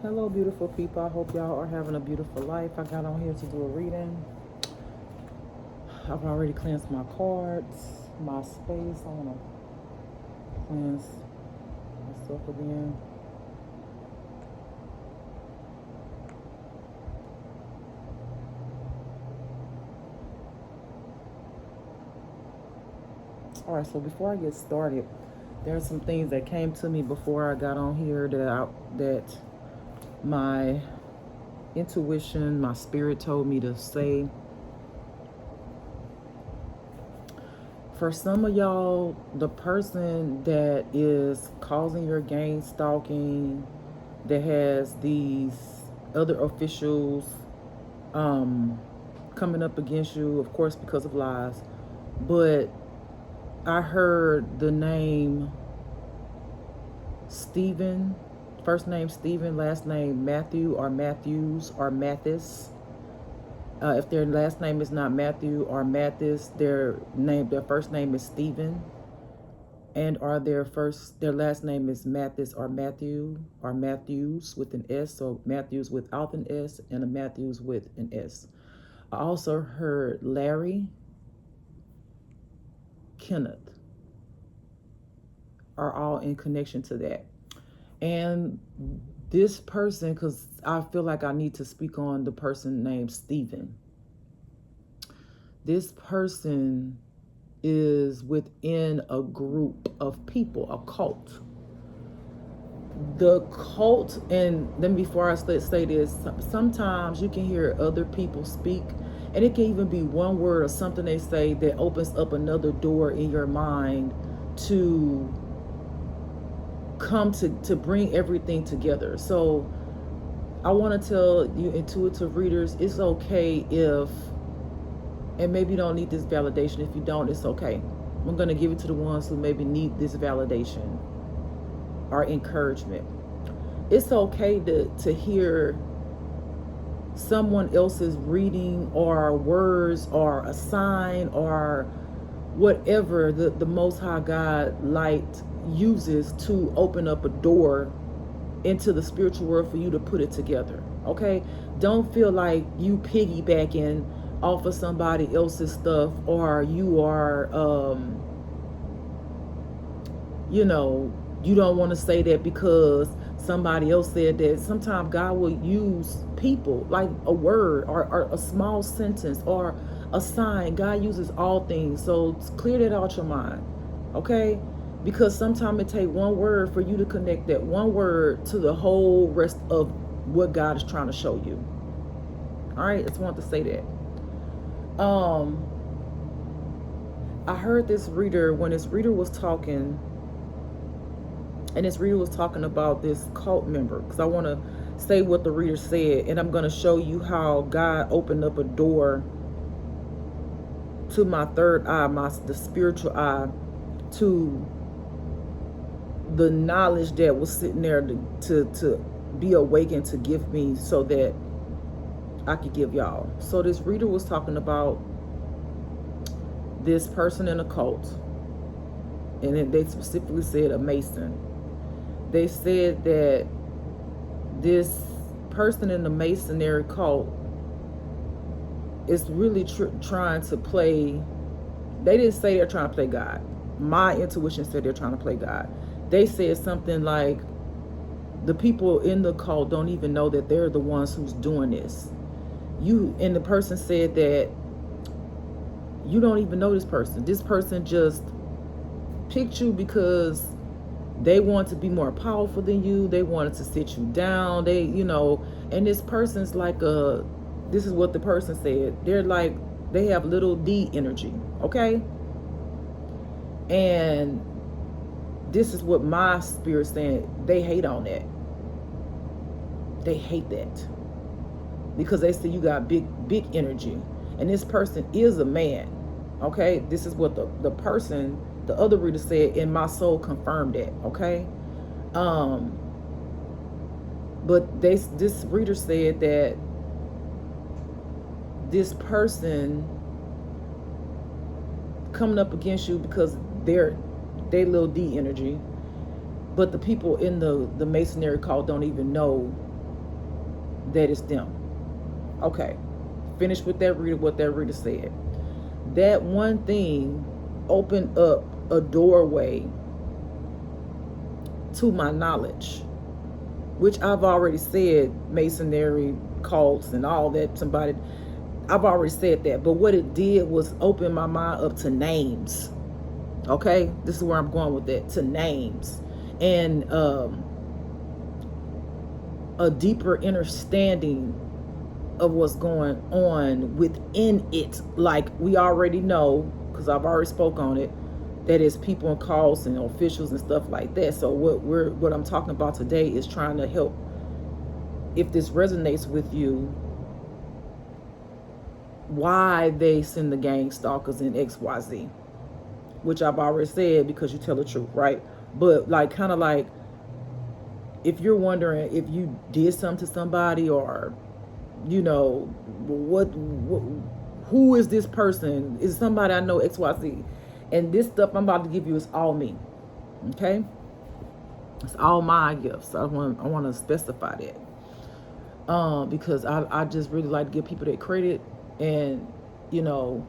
Hello, beautiful people. I hope y'all are having a beautiful life. I got on here to do a reading. I've already cleansed my cards, my space. I want to cleanse myself again. All right, so before I get started, there's some things that came to me before I got on here that my intuition, my spirit told me to say. For some of y'all, the person that is causing your gain stalking, that has these other officials coming up against you, of course, because of lies. But I heard the name Stephen, first name Stephen, last name Matthew or Matthews or Mathis. If their last name is not Matthew or Mathis, their first name is Stephen, and or their last name is Mathis or Matthew or Matthews with an S. So Matthews without an S and a Matthews with an S. I also heard Larry, Kenneth are all in connection to that. And this person, because I feel like I need to speak on the person named Stephen. This person is within a group of people, a cult. The cult, and then before I say this, sometimes you can hear other people speak, and it can even be one word or something they say that opens up another door in your mind to come to bring everything together. So I want to tell you intuitive readers, it's okay if, and maybe you don't need this validation. If you don't, it's okay. I'm going to give it to the ones who maybe need this validation or encouragement. It's okay to hear someone else's reading or words or a sign or whatever the Most High God light uses to open up a door into the spiritual world for you to put it together. Okay? Don't feel like you piggybacking off of somebody else's stuff, or you are you don't want to say that because somebody else said that. Sometimes God will use people, like a word or a small sentence or a sign. God uses all things. So clear that out your mind. Okay? Because sometimes it takes one word for you to connect that one word to the whole rest of what God is trying to show you. All right, I just want to say that. I heard this reader, when this reader was talking, and this reader was talking about this cult member, because I want to say what the reader said, and I'm going to show you how God opened up a door to my third eye, the spiritual eye, to the knowledge that was sitting there to be awakened to give me, so that I could give y'all. So this reader was talking about this person in a cult, and they specifically said a Mason. They said that this person in the Masonry cult is really trying to play. They didn't say they're trying to play God. My intuition said they're trying to play God. They said something like, the people in the cult don't even know that they're the ones who's doing this. And the person said that you don't even know this person. This person just picked you because they want to be more powerful than you. They wanted to sit you down. And this person's like this is what the person said. They're like, they have little D energy. Okay. And this is what my spirit's saying. They hate on that. They hate that. Because they say you got big energy. And this person is a man. Okay. This is what the person, the other reader said, and my soul confirmed that. Okay. But this reader said that this person coming up against you because they little D energy, but the people in the Masonry cult don't even know that it's them. Okay, finish with that reader, what that reader said. That one thing opened up a doorway to my knowledge, which I've already said, masonry, cults, and all that. I've already said that. But what it did was open my mind up to names. Okay, this is where I'm going with that, to names, and a deeper understanding of what's going on within it. Like we already know, because I've already spoke on it, that is people and calls and officials and stuff like that. So what I'm talking about today is trying to help, if this resonates with you, why they send the gang stalkers in XYZ, which I've already said, because you tell the truth, right? But like, kind of like, if you're wondering if you did something to somebody, or you know, what who is this person? Is somebody I know, XYZ? And this stuff I'm about to give you is all me. Okay? It's all my gifts. I want to specify that. Because I just really like to give people that credit, and you know,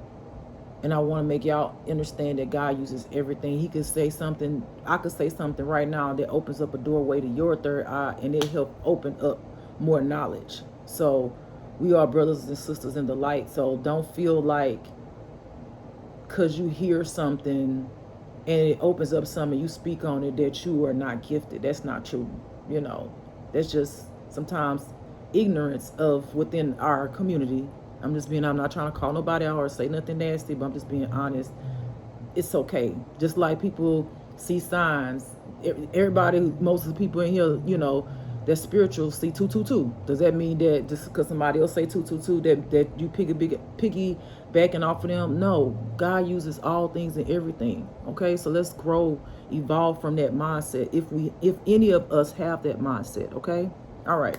and I want to make y'all understand that God uses everything. He could say something, I could say something right now that opens up a doorway to your third eye, and it help open up more knowledge. So we are brothers and sisters in the light. So don't feel like because you hear something and it opens up something, you speak on it, that you are not gifted. That's not true. You know, that's just sometimes ignorance of within our community. I'm not trying to call nobody out or say nothing nasty, but I'm just being honest. It's okay. Just like people see signs. Everybody, most of the people in here, you know, that spiritual see 222. Does that mean that just because somebody else say 222 that you piggy backing off of them? No, God uses all things and everything. Okay, so let's grow, evolve from that mindset. If any of us have that mindset. Okay, all right.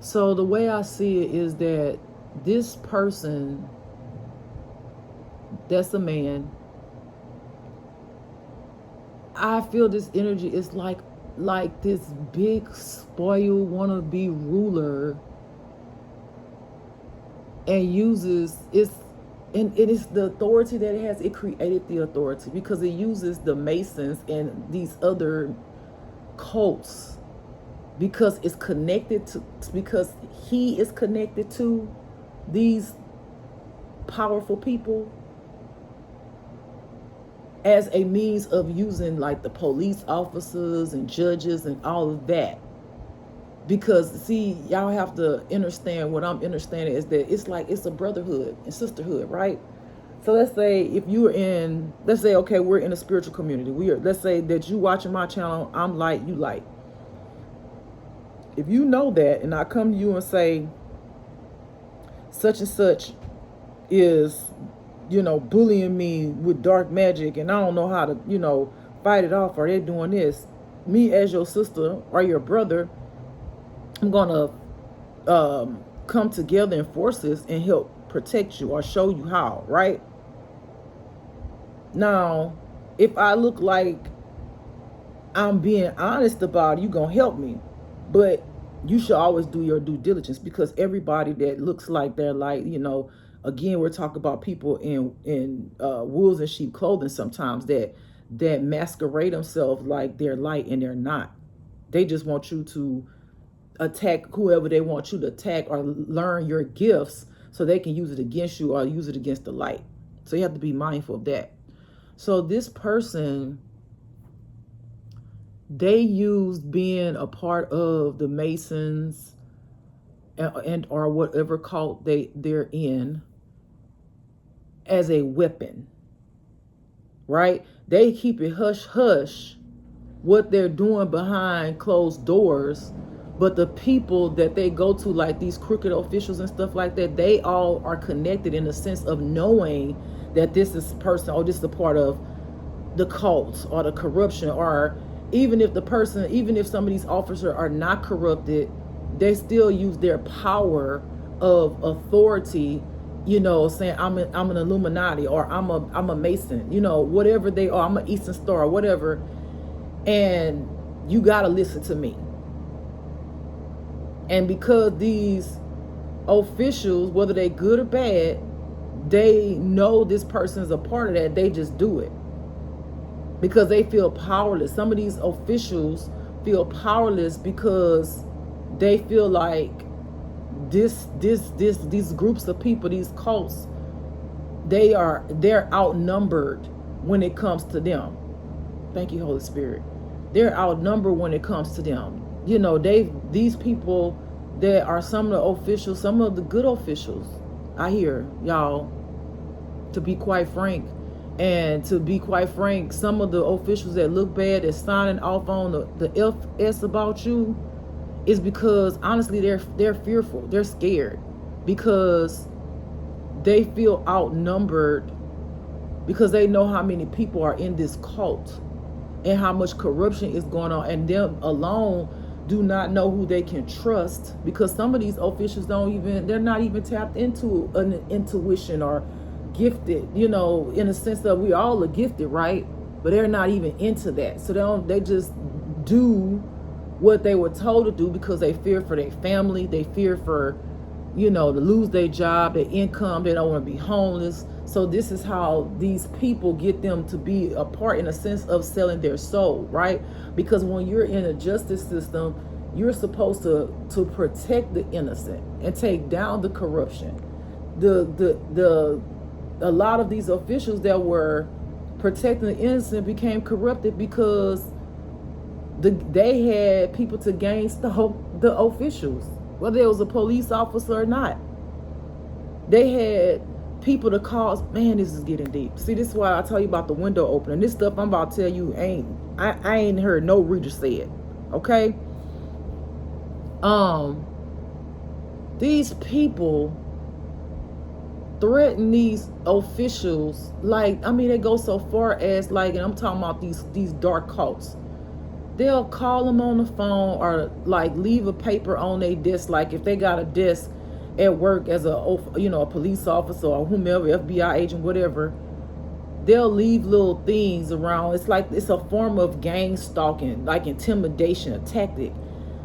So the way I see it is that this person, that's a man. I feel this energy is like this big spoiled wannabe ruler, and uses and it is the authority that it has. It created the authority because it uses the Masons and these other cults, because it's connected to, because he is connected to these powerful people, as a means of using like the police officers and judges and all of that. Because see, y'all have to understand, what I'm understanding is that it's a brotherhood and sisterhood, right? So let's say if you're in, let's say, okay, we're in a spiritual community. Let's say that you watching my channel, I'm light, you light. If you know that, and I come to you and say, such and such is, you know, bullying me with dark magic, and I don't know how to, you know, fight it off, or they're doing this, me as your sister or your brother, I'm gonna come together in forces and help protect you or show you how, right? Now, if I look like I'm being honest about it, you gonna help me. But you should always do your due diligence, because everybody that looks like they're like, you know, again, we're talking about people in wolves and sheep clothing sometimes, that masquerade themselves like they're light and they're not. They just want you to attack whoever they want you to attack, or learn your gifts so they can use it against you or use it against the light. So you have to be mindful of that. So this person, they used being a part of the Masons and or whatever cult they're in as a weapon, right? They keep it hush hush what they're doing behind closed doors, but the people that they go to, like these crooked officials and stuff like that, they all are connected in the sense of knowing that this is person, or this is a part of the cult or the corruption. Or even if some of these officers are not corrupted, they still use their power of authority, you know, saying I'm an Illuminati, or I'm a Mason, you know, whatever they are, I'm an Eastern Star, whatever. And you got to listen to me. And because these officials, whether they good or bad, they know this person's a part of that, they just do it because they feel powerless. Some of these officials feel powerless because they feel like these groups of people, these cults, they're outnumbered when it comes to them. Thank you, Holy Spirit. They're outnumbered when it comes to them. You know, these people that are some of the officials, some of the good officials, I hear, y'all, to be quite frank. And to be quite frank, some of the officials that look bad at signing off on the FS about you is because honestly they're fearful. They're scared because they feel outnumbered, because they know how many people are in this cult and how much corruption is going on, and them alone do not know who they can trust, because some of these officials they're not even tapped into an intuition or gifted, you know, in a sense that we all are gifted, right? But they're not even into that. So they just do what they were told to do because they fear for their family, they fear for, you know, to lose their job, their income, they don't want to be homeless. So this is how these people get them to be a part, in a sense, of selling their soul, right? Because when you're in a justice system, you're supposed to protect the innocent and take down the corruption. A lot of these officials that were protecting the innocent became corrupted because they had people to gainst the officials, whether it was a police officer or not. They had people to cause. Man, this is getting deep. See, this is why I tell you about the window opening. This stuff I'm about to tell you I ain't heard no reader say it. Okay? These people threaten these officials, like, I mean, they go so far as, like, and I'm talking about these dark cults. They'll call them on the phone or like leave a paper on their desk, like if they got a desk at work as a police officer or whomever, FBI agent, whatever. They'll leave little things around. It's like it's a form of gang stalking, like intimidation, a tactic.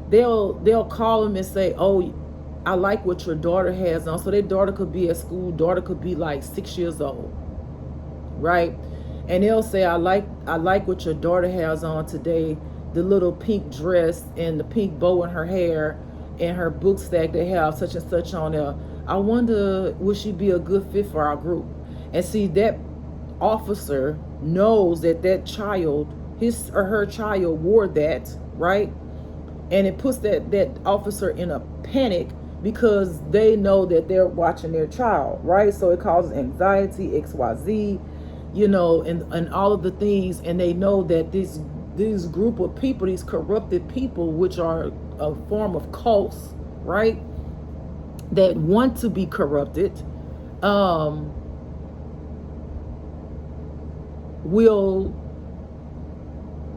They'll call them and say, "Oh, I like what your daughter has on." So their daughter could be at school. Daughter could be like 6 years old, right? And they'll say, I like what your daughter has on today. The little pink dress and the pink bow in her hair and her book stack, they have such and such on there. I wonder, would she be a good fit for our group? And see, that officer knows that child, his or her child wore that, right? And it puts that officer in a panic because they know that they're watching their child, right? So it causes anxiety, XYZ, you know, and all of the things. And they know that this group of people, these corrupted people, which are a form of cults, right, that want to be corrupted, will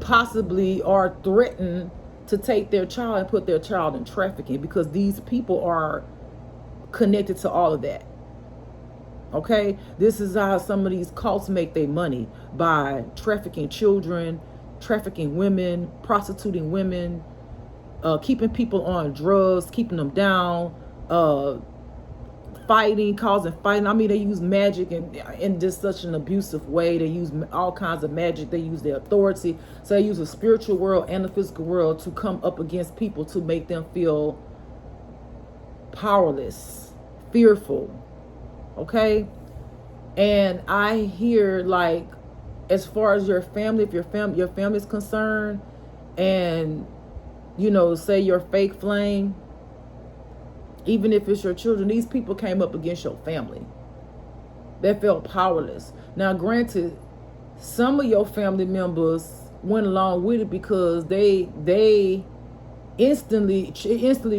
possibly or threaten to take their child and put their child in trafficking, because these people are connected to all of that. Okay, this is how some of these cults make their money, by trafficking children, trafficking women, prostituting women, keeping people on drugs, keeping them down, causing fighting. I mean, they use magic in just such an abusive way. They use all kinds of magic. They use their authority. So they use the spiritual world and the physical world to come up against people, to make them feel powerless, fearful. Okay? And I hear, like, as far as your family, if your family is concerned, and, you know, say your fake flame, even if it's your children, these people came up against your family. They felt powerless. Now, granted, some of your family members went along with it because they instantly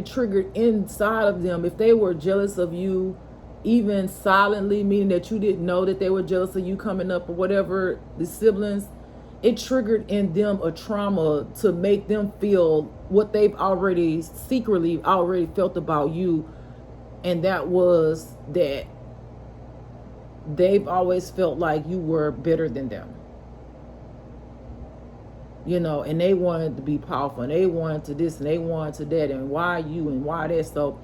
triggered inside of them. If they were jealous of you, even silently, meaning that you didn't know that they were jealous of you coming up or whatever, the siblings, it triggered in them a trauma to make them feel what they've secretly already felt about you. And that was that they've always felt like you were better than them. and they wanted to be powerful, and they wanted to this, and they wanted to that, and why you and why that. So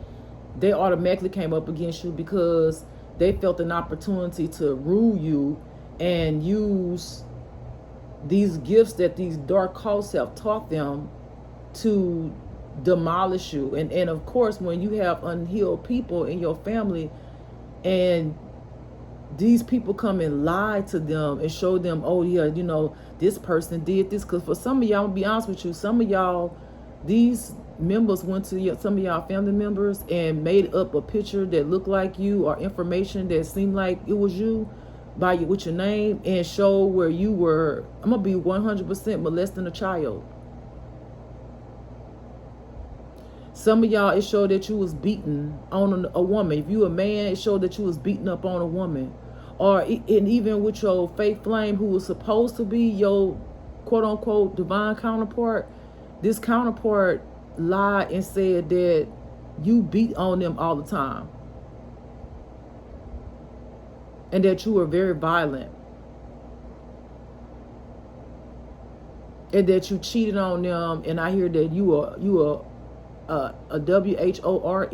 they automatically came up against you because they felt an opportunity to rule you and use these gifts that these dark cults have taught them to demolish you. And of course, when you have unhealed people in your family and these people come and lie to them and show them, oh yeah, this person did this. Because for some of y'all, I'm gonna be honest with you, some of y'all, these members went to some of y'all family members and made up a picture that looked like you or information that seemed like it was you with your name, and show where you were, I'm gonna be 100% molesting a child. Some of y'all, it showed that you was beating on a woman. If you a man, it showed that you was beating up on a woman. And even with your fake flame, who was supposed to be your quote-unquote divine counterpart, this counterpart lied and said that you beat on them all the time. And that you were very violent. And that you cheated on them. And I hear that you are a WHORE,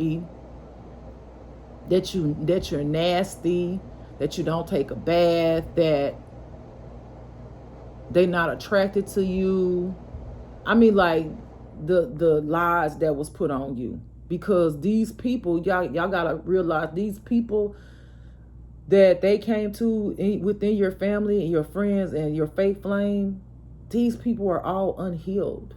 that you're nasty, that you don't take a bath, that they're not attracted to you. I mean, like the lies that was put on you. Because these people, y'all gotta realize, these people that they came to within your family and your friends and your faith flame, these people are all unhealed.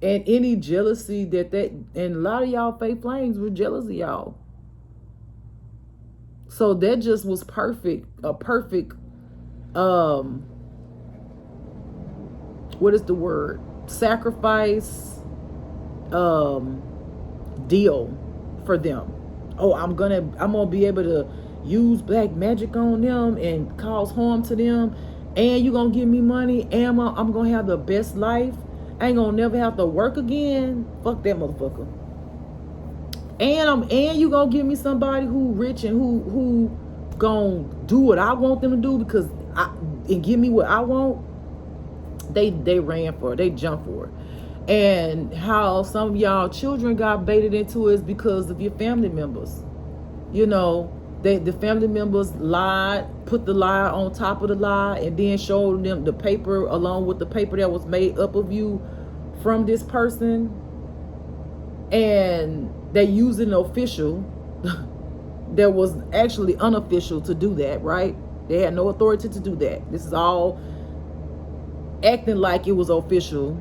And any jealousy and a lot of y'all fake flames were jealous of y'all. So that just was a perfect, what is the word? Sacrifice, deal for them. Oh, I'm gonna be able to use black magic on them and cause harm to them, and you gonna give me money, and I'm gonna have the best life. I ain't gonna never have to work again. Fuck that motherfucker. And you gonna give me somebody who rich and who gonna do what I want them to do and give me what I want. They ran for it. They jumped for it. And how some of y'all children got baited into it is because of your family members. The family members lied, put the lie on top of the lie, and then showed them the paper along with the paper that was made up of you from this person. And they used an official that was actually unofficial to do that, right? They had no authority to do that. This is all acting like it was official.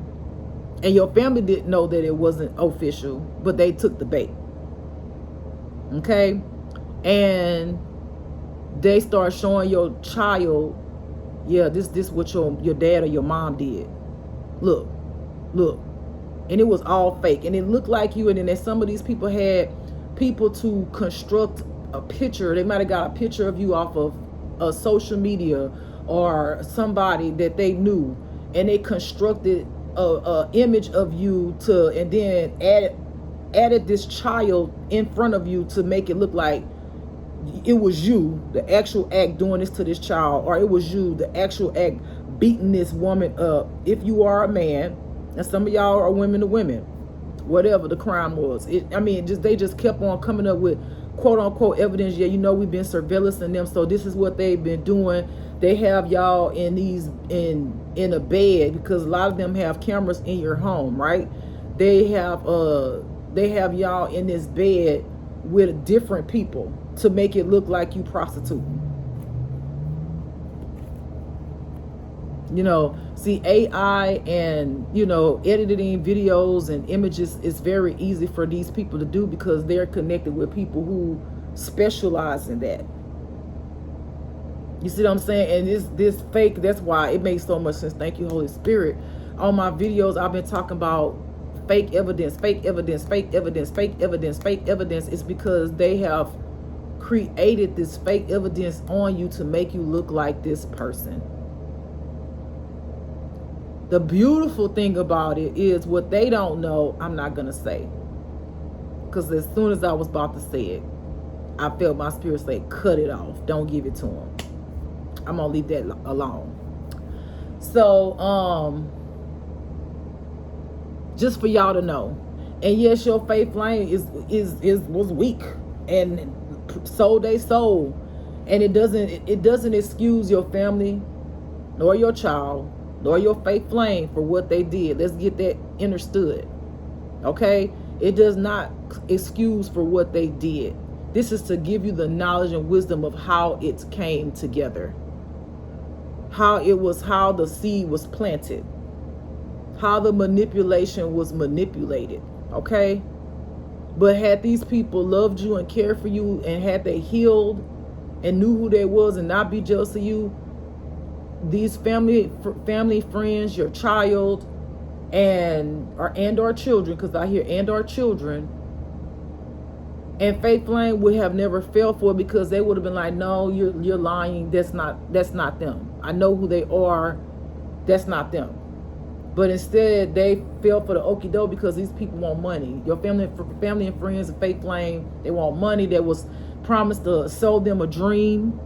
And your family didn't know that it wasn't official, but they took the bait. Okay? And they start showing your child, yeah, this what your dad or your mom did. Look. And it was all fake. And it looked like you. And then some of these people had people to construct a picture. They might have got a picture of you off of a social media or somebody that they knew. And they constructed a image of you and then added this child in front of you to make it look like it was you, the actual act, doing this to this child, or it was you, the actual act, beating this woman up. If you are a man, and some of y'all are women to women, whatever the crime was. They just kept on coming up with quote unquote evidence. Yeah, we've been surveillancing them, so this is what they've been doing. They have y'all in a bed, because a lot of them have cameras in your home, right? They have y'all in this bed with different people to make it look like you prostituting. See, AI and, editing videos and images is very easy for these people to do because they're connected with people who specialize in that. You see what I'm saying? And this fake, that's why it makes so much sense. Thank you, Holy Spirit. On my videos, I've been talking about fake evidence, fake evidence, fake evidence, fake evidence, fake evidence. It's because they have created this fake evidence on you to make you look like this person. The beautiful thing about it is what they don't know, I'm not going to say. Because as soon as I was about to say it, I felt my spirit say, cut it off. Don't give it to them. I'm gonna leave that alone. So just for y'all to know. And yes, your faith flame was weak and sold they soul. And it doesn't excuse your family, nor your child, nor your faith flame for what they did. Let's get that understood. Okay? It does not excuse for what they did. This is to give you the knowledge and wisdom of how it came together. How the seed was planted. How the manipulation was manipulated. Okay? But had these people loved you and cared for you, and had they healed and knew who they was and not be jealous of you, these family, friends, your child, and or children, because I hear and or children, and faith flame would have never fell for it, because they would have been like, no, you're lying. That's not them. I know who they are. That's not them. But instead, they fell for the okie doke, because these people want money. Your family and friends of faith flame, they want money that was promised to sell them a dream,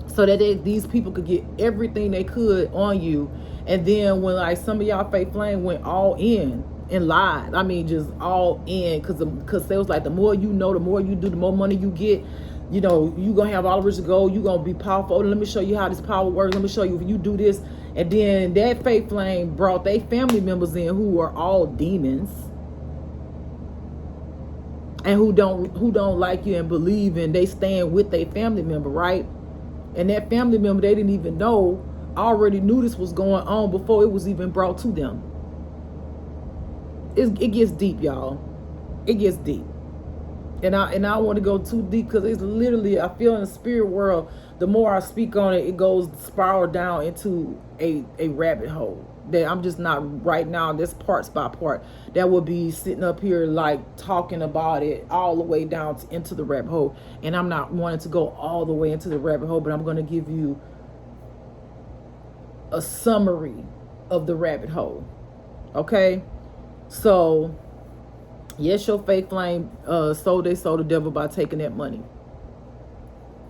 so that these people could get everything they could on you. And then when like some of y'all faith flame went all in and lied, I mean just all in, because they was like, the more you know, the more you do, the more money you get. You know, you gonna have all the rich to go. You gonna be powerful. Let me show you how this power works. Let me show you if you do this. And then that faith flame brought their family members in who are all demons, and who don't like you and believe, and they stand with their family member, right? And that family member, they didn't even know, already knew this was going on before it was even brought to them. It gets deep, y'all. It gets deep. And I don't want to go too deep, because it's literally, I feel in the spirit world, the more I speak on it, it goes spiral down into a rabbit hole that I'm just not right now. This parts by part that would be sitting up here like talking about it all the way down into the rabbit hole. And I'm not wanting to go all the way into the rabbit hole, but I'm going to give you a summary of the rabbit hole. Okay? So yes, your faith flame sold the devil by taking that money.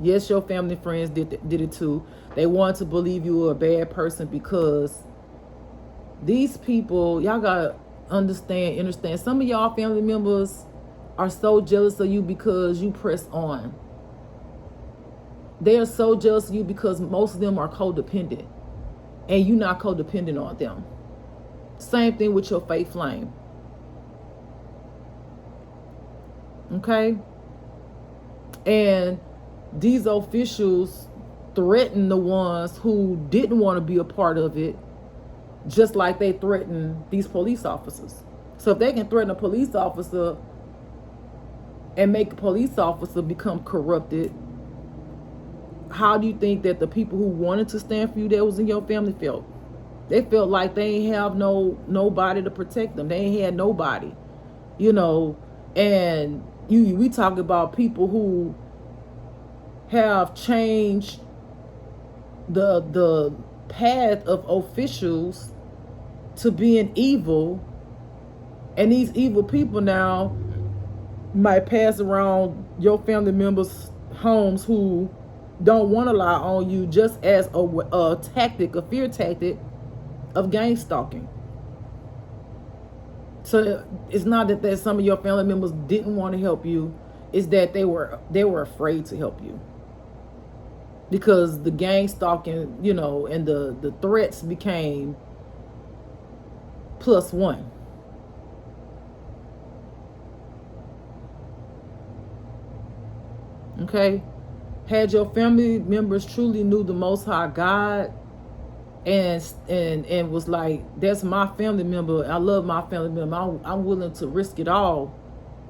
Yes, your family friends did it too. They wanted to believe you were a bad person, because these people, y'all gotta understand. Some of y'all family members are so jealous of you because you press on. They are so jealous of you because most of them are codependent, and you're not codependent on them. Same thing with your faith flame. Okay? And these officials threaten the ones who didn't want to be a part of it, just like they threaten these police officers. So if they can threaten a police officer and make a police officer become corrupted, how do you think that the people who wanted to stand for you that was in your family felt? They felt like they ain't have nobody to protect them. They ain't had nobody, you know. And we talk about people who have changed the path of officials to being evil, and these evil people now might pass around your family members' homes who don't want to lie on you, just as a tactic, a fear tactic of gang stalking. So it's not that some of your family members didn't want to help you, it's that they were afraid to help you, because the gang stalking, you know, and the threats became +1. Okay? Had your family members truly knew the Most High God and was like, that's my family member, I love my family member, I'm willing to risk it all,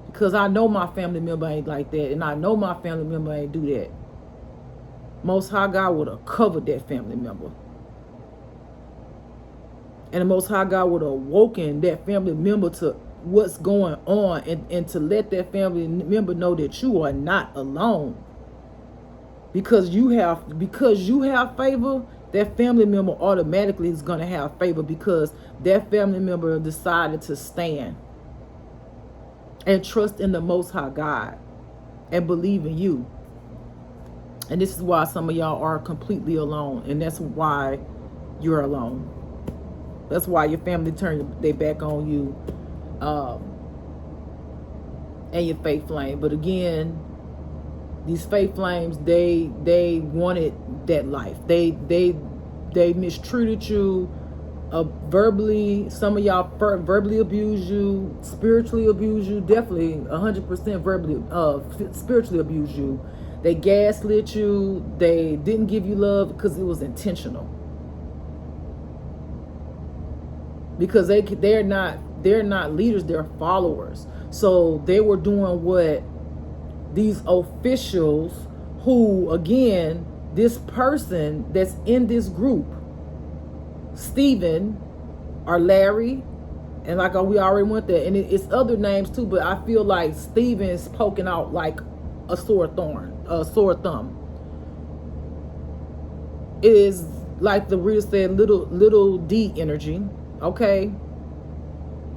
because I know my family member ain't like that, and I know my family member ain't do that. Most High God would have covered that family member. And the Most High God would have awoken that family member to what's going on, and to let that family member know that you are not alone. Because you have favor, that family member automatically is going to have favor, because that family member decided to stand and trust in the Most High God and believe in you. And this is why some of y'all are completely alone. And that's why you're alone. That's why your family turned their back on you, and your fake flame. But again, these fake flames, they wanted that life. They mistreated you, verbally. Some of y'all verbally abuse you, spiritually abuse you. Definitely 100% verbally, spiritually abuse you. They gaslit you. They didn't give you love because it was intentional. Because they're not leaders, they're followers. So they were doing what these officials, who, again, this person that's in this group, Stephen or Larry, and like we already went there, and it's other names too, but I feel like Stephen's poking out like a sore thumb. It is like the reader said, little D energy. Okay,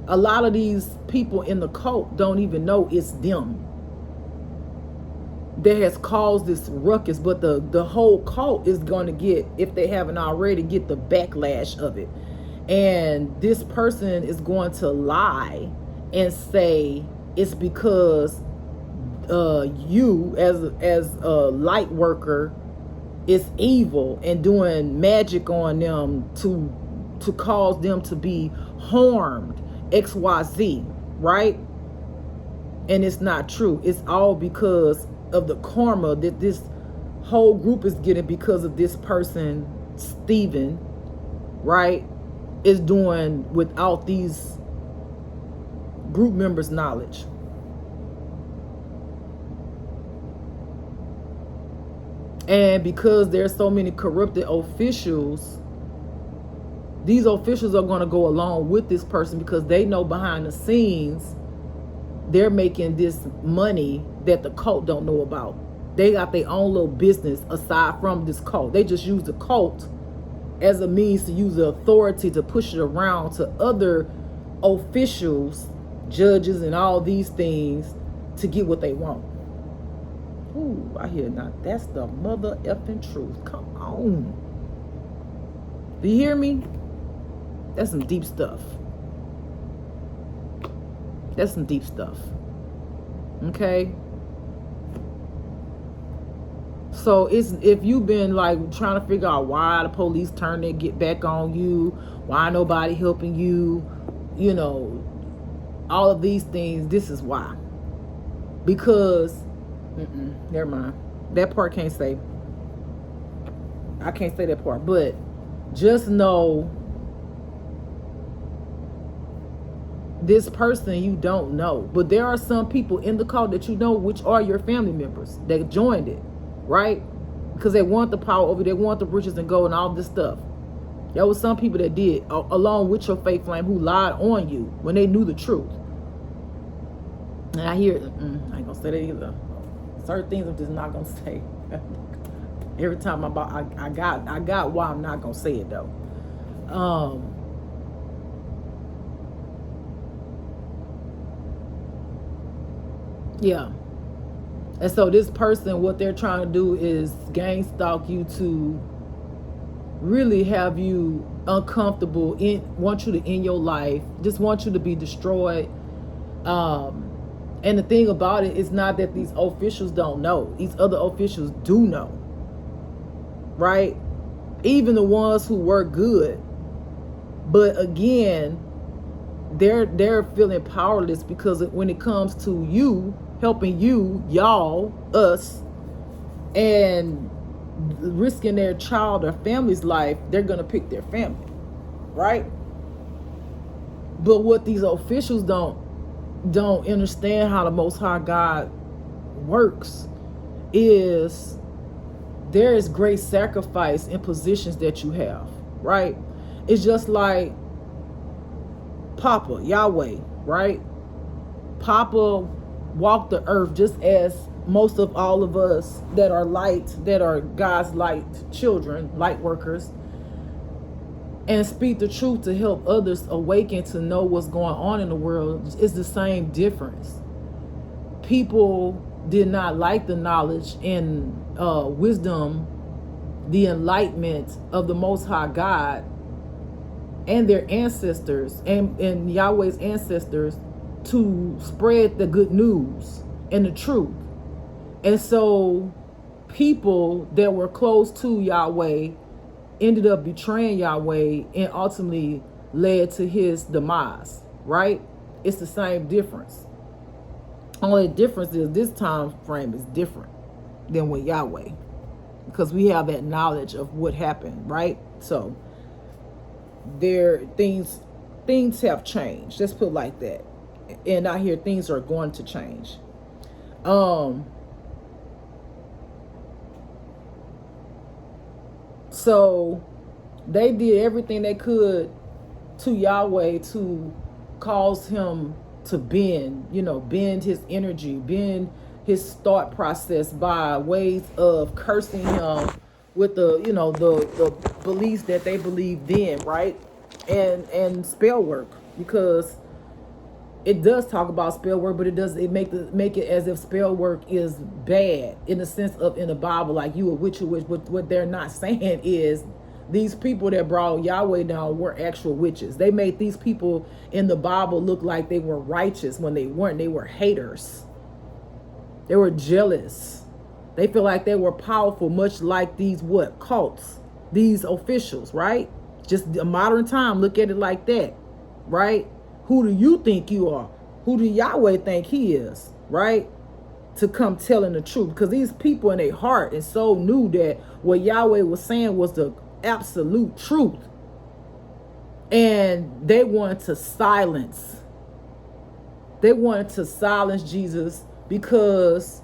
a lot of these people in the cult don't even know it's them that has caused this ruckus, but the whole cult is going to get, if they haven't already, get the backlash of it. And this person is going to lie and say it's because you as a light worker is evil and doing magic on them to cause them to be harmed, XYZ, right? And it's not true. It's all because of the karma that this whole group is getting because of this person, Stephen, right, is doing without these group members' knowledge. And because there's so many corrupted officials, these officials are going to go along with this person because they know behind the scenes they're making this money that the cult don't know about. They got their own little business aside from this cult. They just use the cult as a means to use the authority to push it around to other officials, judges, and all these things to get what they want. Ooh, I hear now. That's the mother effing truth. Come on. Do you hear me? That's some deep stuff. That's some deep stuff. Okay? So it's, if you've been like trying to figure out why the police turn their get back on you, why nobody helping you, you know, all of these things, this is why. Because never mind. That part can't say. I can't say that part. But just know this person you don't know. But there are some people in the cult that you know, which are your family members that joined it, right? Because they want the power over, they want the riches and gold and all this stuff. There was some people that did, along with your fake flame, who lied on you when they knew the truth. And I hear, I ain't gonna say that either. Certain things I'm just not gonna say. Every time I got why I'm not gonna say it though. Yeah. And so this person, what they're trying to do is gang stalk you to really have you uncomfortable, want you to end your life, just want you to be destroyed. And the thing about it is not that these officials don't know. These other officials do know. Right? Even the ones who were good. But again, they're feeling powerless because when it comes to you, helping you, y'all, us, and risking their child or family's life, they're going to pick their family. Right? But what these officials don't understand how the Most High God works is there is great sacrifice in positions that you have, right? It's just like Papa, Yahweh, right? Papa walked the earth just as most of all of us that are light, that are God's light children, light workers, and speak the truth to help others awaken to know what's going on in the world. Is the same difference. People did not like the knowledge and wisdom, the enlightenment of the Most High God and their ancestors and Yahweh's ancestors to spread the good news and the truth. And so people that were close to Yahweh ended up betraying Yahweh and ultimately led to his demise, right? It's the same difference. Only difference is this time frame is different than with Yahweh, because we have that knowledge of what happened, right? So things have changed. Let's put it like that. And I hear things are going to change. So they did everything they could to Yahweh to cause him to bend his energy, bend his thought process by ways of cursing him with the beliefs that they believed in, right? And spell work, because it does talk about spell work, but it make it as if spell work is bad in the sense of in the Bible, like you a witch. What they're not saying is these people that brought Yahweh down were actual witches. They made these people in the Bible look like they were righteous when they weren't. They were haters. They were jealous. They feel like they were powerful, much like these cults, these officials, right? Just a modern time, look at it like that, right? Who do you think you are? Who do Yahweh think he is, right? To come telling the truth. Because these people in their heart and soul knew that what Yahweh was saying was the absolute truth. And they wanted to silence. They wanted to silence Jesus, because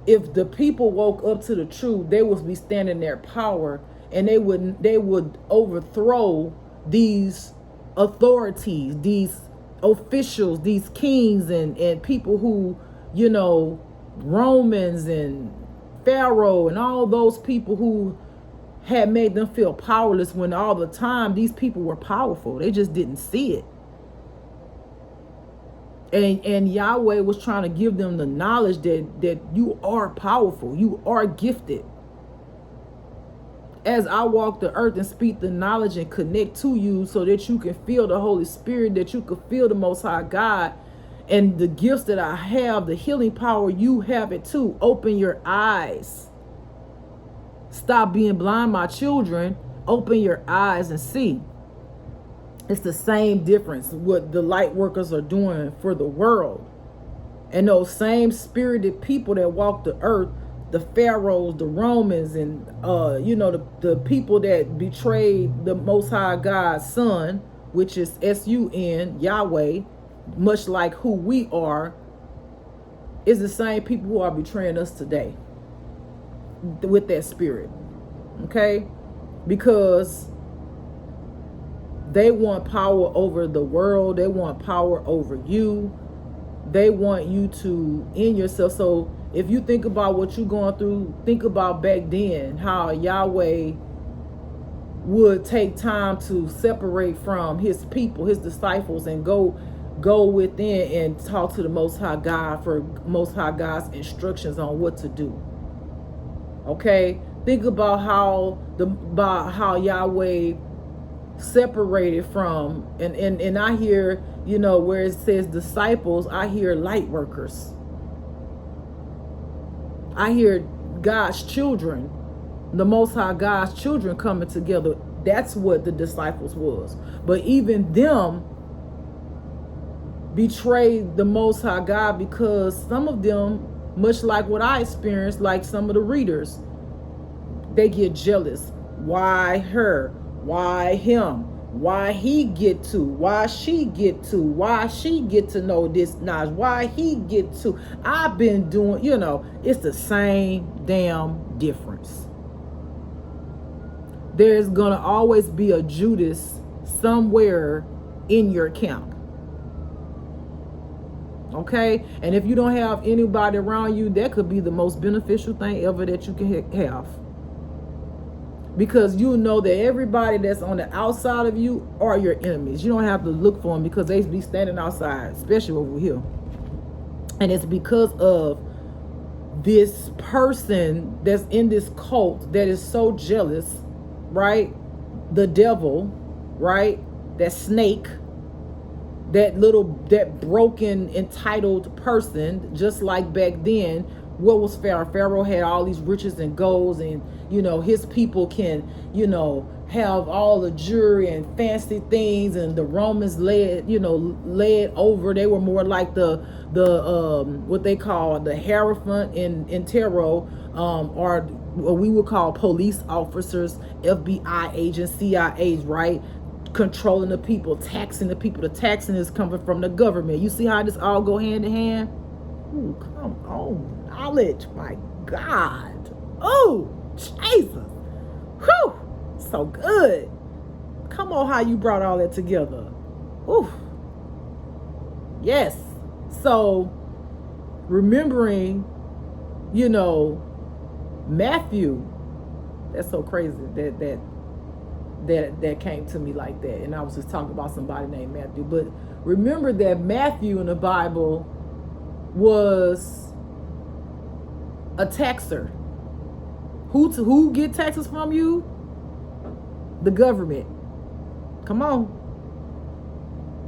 if the people woke up to the truth, they would be standing in their power, and they would overthrow these authorities, these officials, these kings and people who, Romans and Pharaoh and all those people who had made them feel powerless, when all the time these people were powerful. They just didn't see it. And Yahweh was trying to give them the knowledge that you are powerful, you are gifted. As I walk the earth and speak the knowledge and connect to you so that you can feel the Holy Spirit, that you can feel the Most High God and the gifts that I have, the healing power, you have it too. Open your eyes. Stop being blind, my children. Open your eyes and see. It's the same difference what the light workers are doing for the world. And those same spirited people that walk the earth, the pharaohs, the Romans, and the people that betrayed the Most High God's Son, which is S-U-N, Yahweh, much like who we are, is the same people who are betraying us today with that spirit. Okay? Because they want power over the world. They want power over you. They want you to end yourself. So if you think about what you're going through, think about back then, how Yahweh would take time to separate from his people, his disciples, and go within and talk to the Most High God for Most High God's instructions on what to do. Okay? Think about how Yahweh separated from, and I hear, where it says disciples, I hear light workers. I hear God's children, the Most High God's children coming together. That's what the disciples was. But even them betrayed the Most High God, because some of them, much like what I experienced, like some of the readers, they get jealous. Why her? Why him? Why he get to? Why she get to? Why she get to know this knowledge? Why he get to? I've been doing, it's the same damn difference. There's gonna always be a Judas somewhere in your camp. Okay? And if you don't have anybody around you, that could be the most beneficial thing ever that you can have. Because you know that everybody that's on the outside of you are your enemies. You don't have to look for them, because they be standing outside, especially over here. And it's because of this person that's in this cult that is so jealous, right? The devil, right? That snake, that broken, entitled person, just like back then. What was Pharaoh? Pharaoh had all these riches and golds, and his people can, have all the jewelry and fancy things, and the Romans led over. They were more like the what they call the Hierophant in tarot, or what we would call police officers, FBI agents, CIAs, right? Controlling the people, taxing the people. The taxing is coming from the government. You see how this all go hand in hand? Ooh, come on, knowledge, my God. Oh, Jesus. Whew, so good. Come on, how you brought all that together. Ooh. Yes. So, remembering, Matthew, that's so crazy that came to me like that. And I was just talking about somebody named Matthew. But remember that Matthew in the Bible was a taxer. Who get taxes from you? The government. Come on.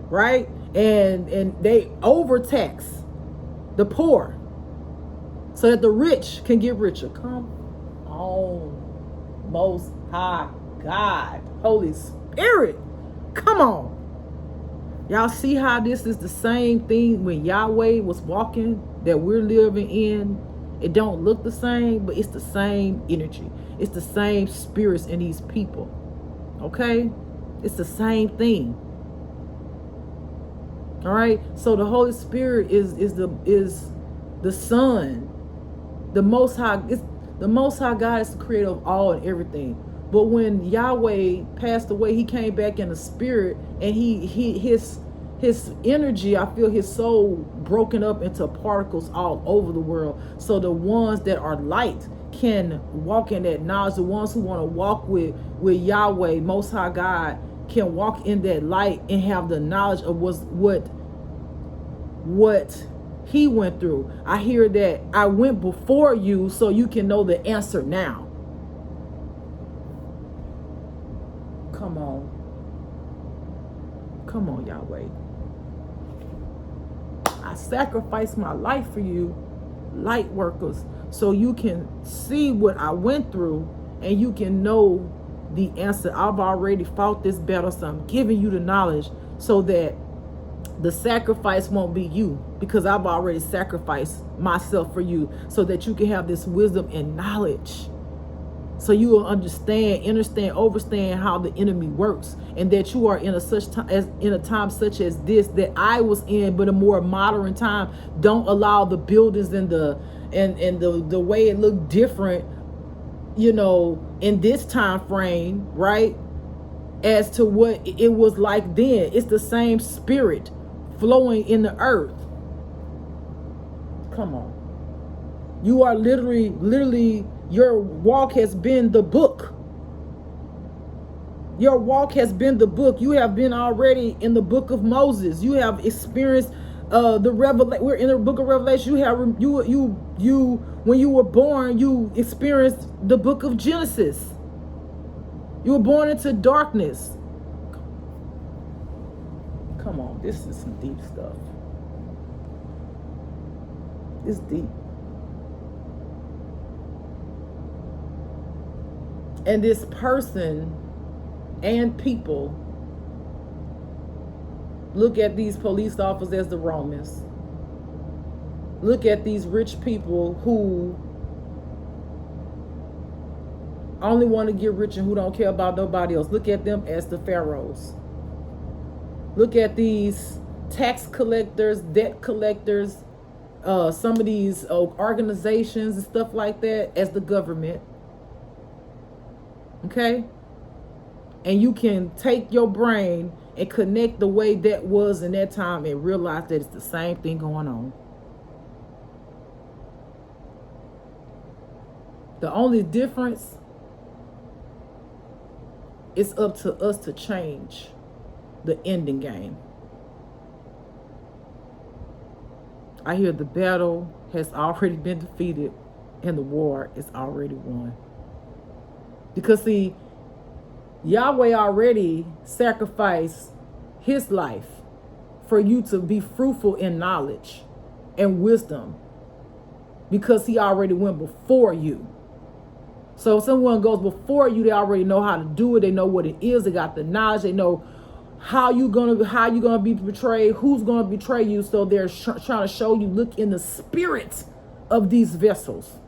Right? And they overtax the poor so that the rich can get richer. Come on, Most High God, Holy Spirit. Come on. Y'all see how this is the same thing when Yahweh was walking that we're living in? It don't look the same, but it's the same energy. It's the same spirits in these people. Okay? It's the same thing. All right? So the Holy Spirit is the Son. The Most High God is the creator of all and everything. But when Yahweh passed away, he came back in the spirit, and his energy, I feel his soul broken up into particles all over the world. So the ones that are light can walk in that knowledge. The ones who want to walk with Yahweh, Most High God, can walk in that light and have the knowledge of what he went through. I hear that I went before you so you can know the answer now. Come on. Come on, Yahweh. I sacrificed my life for you, light workers, so you can see what I went through and you can know the answer. I've already fought this battle, so I'm giving you the knowledge so that the sacrifice won't be you, because I've already sacrificed myself for you so that you can have this wisdom and knowledge. So you will understand, overstand how the enemy works, and that you are in a time such as this that I was in, but a more modern time. Don't allow the buildings and the way it looked different, in this time frame, right? As to what it was like then. It's the same spirit flowing in the earth. Come on. You are literally, your walk has been the book. Your walk has been the book. You have been already in the book of Moses. You have experienced the revelation. We're in the book of Revelation. You when you were born, you experienced the book of Genesis. You were born into darkness. Come on, this is some deep stuff. It's deep. And this person and people look at these police officers as the Romans. Look at these rich people who only want to get rich and who don't care about nobody else. Look at them as the pharaohs. Look at these tax collectors, debt collectors, some of these organizations and stuff like that as the government. Okay? And you can take your brain and connect the way that was in that time and realize that it's the same thing going on. The only difference is up to us to change the ending game. I hear the battle has already been defeated. and the war is already won. Because see, Yahweh already sacrificed his life for you to be fruitful in knowledge and wisdom, because he already went before you. So if someone goes before you, they already know how to do it. They know what it is. They got the knowledge. They know how you gonna be betrayed, who's gonna betray you. So they're trying to show you, look in the spirit of these vessels.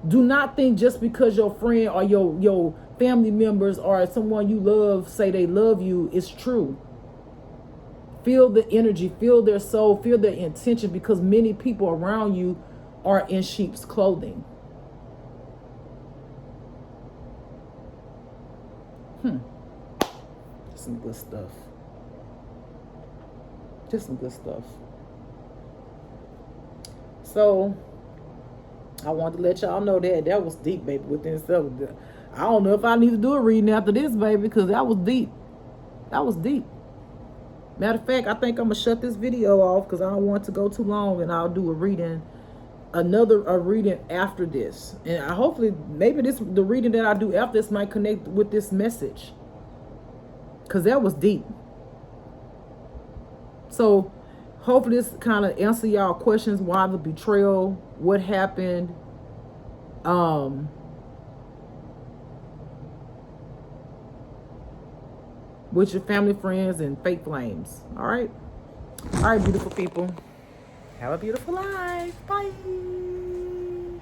Do not think just because your friend or your family members or someone you love say they love you, it's true. Feel the energy, feel their soul, feel their intention, because many people around you are in sheep's clothing. Just some good stuff. Just some good stuff. So I wanted to let y'all know that was deep, baby, within itself. I don't know if I need to do a reading after this, baby, because that was deep. That was deep. Matter of fact, I think I'm gonna shut this video off because I don't want it to go too long, and I'll do a reading, a reading after this. And hopefully maybe the reading that I do after this might connect with this message, because that was deep. So hopefully this kind of answer y'all questions. Why the betrayal? What happened? With your family, friends, and fake flames. All right, beautiful people. Have a beautiful life. Bye.